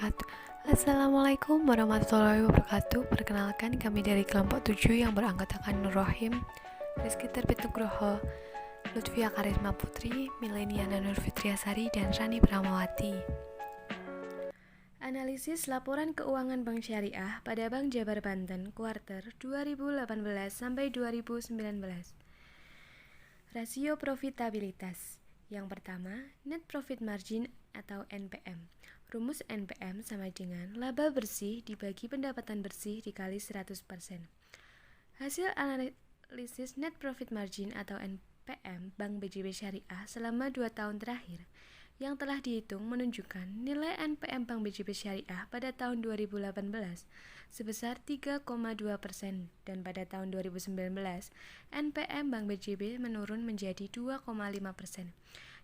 wabarakatuh. Assalamualaikum warahmatullahi wabarakatuh. Perkenalkan, kami dari kelompok 7 yang beranggotakan Nur Rohim, Rizky Terbit Nugroho, Lutfia Karisma Putri, Mileniana Nur Fitriasari, dan Rani Pramawati. Analisis laporan keuangan Bank Syariah pada Bank Jabar Banten kuarter 2018 sampai 2019. Rasio profitabilitas. Yang pertama, net profit margin atau NPM. Rumus NPM sama dengan laba bersih dibagi pendapatan bersih dikali 100%. Hasil analisis net profit margin atau NPM Bank BJB Syariah selama 2 tahun terakhir yang telah dihitung menunjukkan nilai NPM Bank BJB Syariah pada tahun 2018 sebesar 3,2% dan pada tahun 2019 NPM Bank BJB menurun menjadi 2,5%,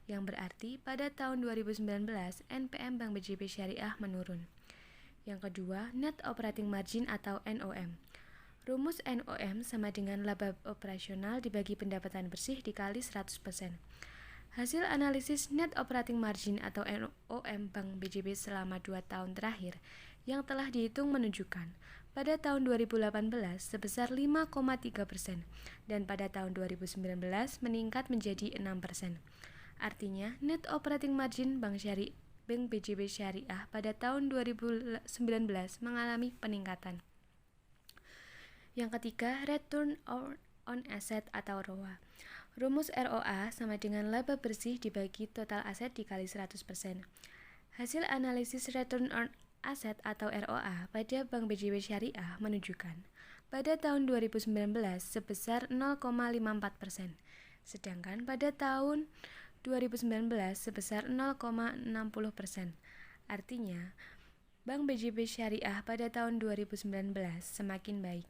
yang berarti pada tahun 2019 NPM Bank BJB Syariah menurun. Yang kedua, net operating margin atau NOM. Rumus NOM sama dengan laba operasional dibagi pendapatan bersih dikali 100%. Hasil analisis net operating margin atau NOM Bank BJB selama 2 tahun terakhir yang telah dihitung menunjukkan pada tahun 2018 sebesar 5,3% dan pada tahun 2019 meningkat menjadi 6%. Artinya, net operating margin Bank BJB Syariah pada tahun 2019 mengalami peningkatan. Yang ketiga, return on asset atau ROA. Rumus ROA sama dengan laba bersih dibagi total aset dikali 100%. Hasil analisis return on asset atau ROA pada Bank BJB Syariah menunjukkan pada tahun 2019 sebesar 0,54%, sedangkan pada tahun 2019 sebesar 0,60%. Artinya, Bank BJB Syariah pada tahun 2019 semakin baik.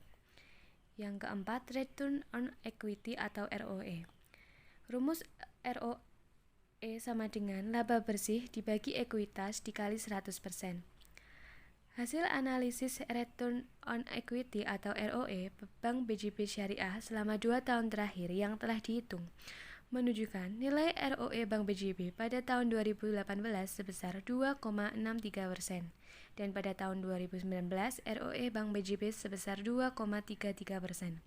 Yang keempat, return on equity atau ROE. Rumus ROE sama dengan laba bersih dibagi ekuitas dikali 100%. Hasil analisis return on equity atau ROE Bank BJB Syariah selama 2 tahun terakhir yang telah dihitung menunjukkan nilai ROE Bank BJB pada tahun 2018 sebesar 2,63% dan pada tahun 2019 ROE Bank BJB sebesar 2,33%.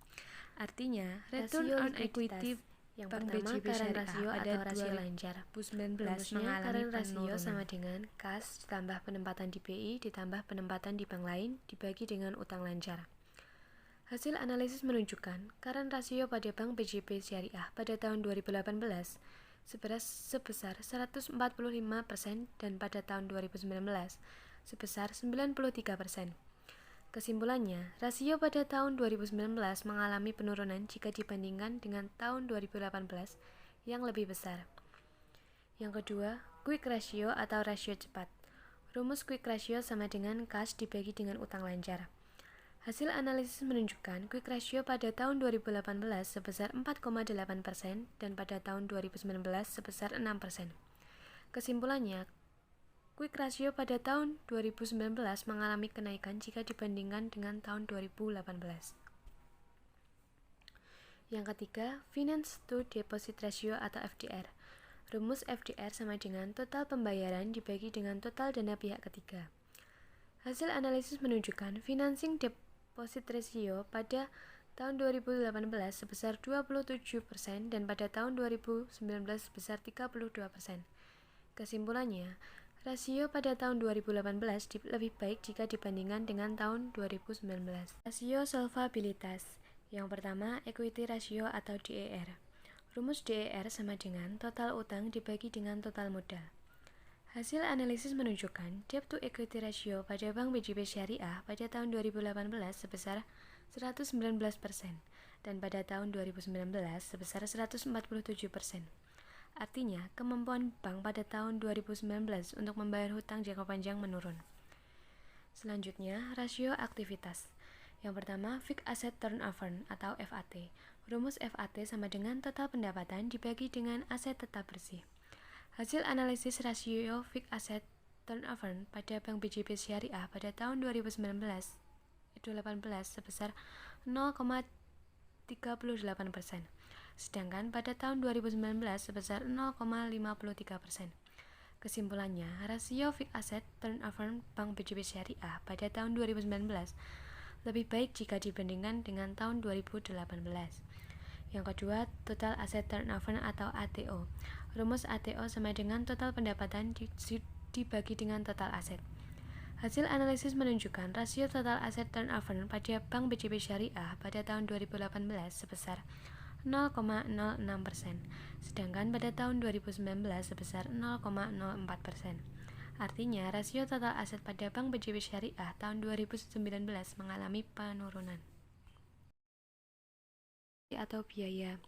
Artinya, return on equity yang Bank pertama, BJB current Syariah ratio pada atau rasio lancar. 2019 mengalami current ratio penurunan. sama dengan kas ditambah penempatan di BI ditambah penempatan di bank lain dibagi dengan utang lancar. Hasil analisis menunjukkan current ratio pada Bank BJB Syariah pada tahun 2018 sebesar 145% dan pada tahun 2019 sebesar 93%. Kesimpulannya, rasio pada tahun 2019 mengalami penurunan jika dibandingkan dengan tahun 2018 yang lebih besar. Yang kedua, quick ratio atau rasio cepat. Rumus quick ratio sama dengan kas dibagi dengan utang lancar. Hasil analisis menunjukkan quick ratio pada tahun 2018 sebesar 4,8% dan pada tahun 2019 sebesar 6%. Kesimpulannya, quick ratio pada tahun 2019 mengalami kenaikan jika dibandingkan dengan tahun 2018. Yang ketiga, finance to deposit ratio atau FDR. Rumus FDR sama dengan total pembayaran dibagi dengan total dana pihak ketiga. Hasil analisis menunjukkan financing deposit ratio pada tahun 2018 sebesar 27% dan pada tahun 2019 sebesar 32%. Kesimpulannya, rasio pada tahun 2018 lebih baik jika dibandingkan dengan tahun 2019. Rasio solvabilitas. Yang pertama, equity ratio atau DER. Rumus DER sama dengan total utang dibagi dengan total modal. Hasil analisis menunjukkan debt to equity ratio pada Bank BJB Syariah pada tahun 2018 sebesar 119% dan pada tahun 2019 sebesar 147%. Artinya, kemampuan bank pada tahun 2019 untuk membayar hutang jangka panjang menurun. Selanjutnya, rasio aktivitas. Yang pertama, fixed asset turnover atau FAT. Rumus FAT sama dengan total pendapatan dibagi dengan aset tetap bersih. Hasil analisis rasio fixed asset turnover pada Bank BJB Syariah pada tahun 2018 sebesar 0,38%, sedangkan pada tahun 2019 sebesar 0,53%. Kesimpulannya, rasio fixed asset turnover Bank BJB Syariah pada tahun 2019 lebih baik jika dibandingkan dengan tahun 2018. Yang kedua, total asset turnover atau ATO. Rumus ATO sama dengan total pendapatan dibagi dengan total aset. Hasil analisis menunjukkan rasio total aset turnover pada Bank BJB Syariah pada tahun 2018 sebesar 0,06%, sedangkan pada tahun 2019 sebesar 0,04%. Artinya, rasio total aset pada Bank BJB Syariah tahun 2019 mengalami penurunan. Atau biaya.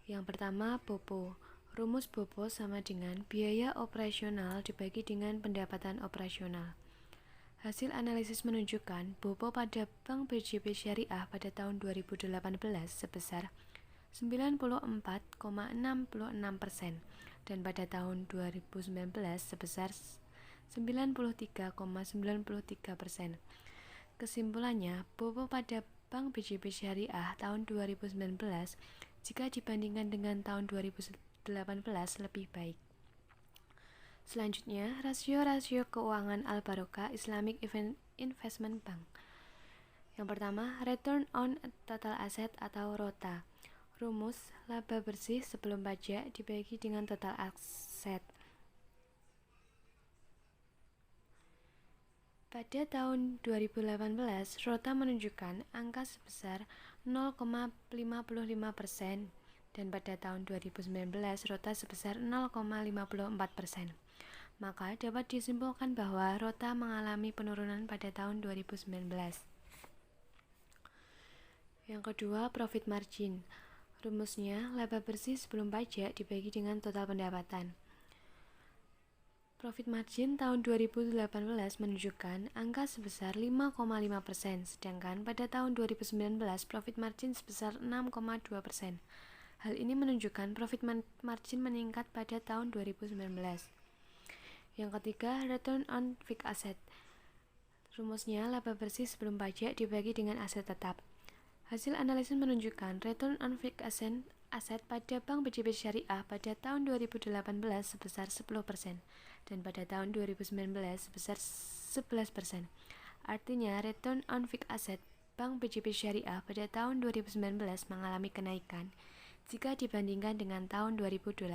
Yang pertama, BOPO. Rumus BOPO sama dengan biaya operasional dibagi dengan pendapatan operasional. Hasil analisis menunjukkan BOPO pada Bank BJB Syariah pada tahun 2018 sebesar 94,66% dan pada tahun 2019 sebesar 93,93%. Kesimpulannya, BOPO pada Bank BJB Syariah tahun 2019 jika dibandingkan dengan tahun 2018 lebih baik. Selanjutnya, rasio-rasio keuangan Al-Barokah Islamic Investment Bank. Yang pertama, Return on Total Asset atau ROTA. Rumus, laba bersih sebelum pajak dibagi dengan total aset. Pada tahun 2018, ROTA menunjukkan angka sebesar 0,55% dan pada tahun 2019 ROTA sebesar 0,54%. Maka dapat disimpulkan bahwa ROTA mengalami penurunan pada tahun 2019. Yang kedua, profit margin. Rumusnya, laba bersih sebelum pajak dibagi dengan total pendapatan. Profit margin tahun 2018 menunjukkan angka sebesar 5,5%, sedangkan pada tahun 2019 profit margin sebesar 6,2%. Hal ini menunjukkan profit margin meningkat pada tahun 2019. Yang ketiga, return on fixed asset. Rumusnya, laba bersih sebelum pajak dibagi dengan aset tetap. Hasil analisis menunjukkan return on fixed asset pada Bank BJB Syariah pada tahun 2018 sebesar 10% dan pada tahun 2019 sebesar 11%. Artinya, return on fixed asset Bank BJB Syariah pada tahun 2019 mengalami kenaikan jika dibandingkan dengan tahun 2018.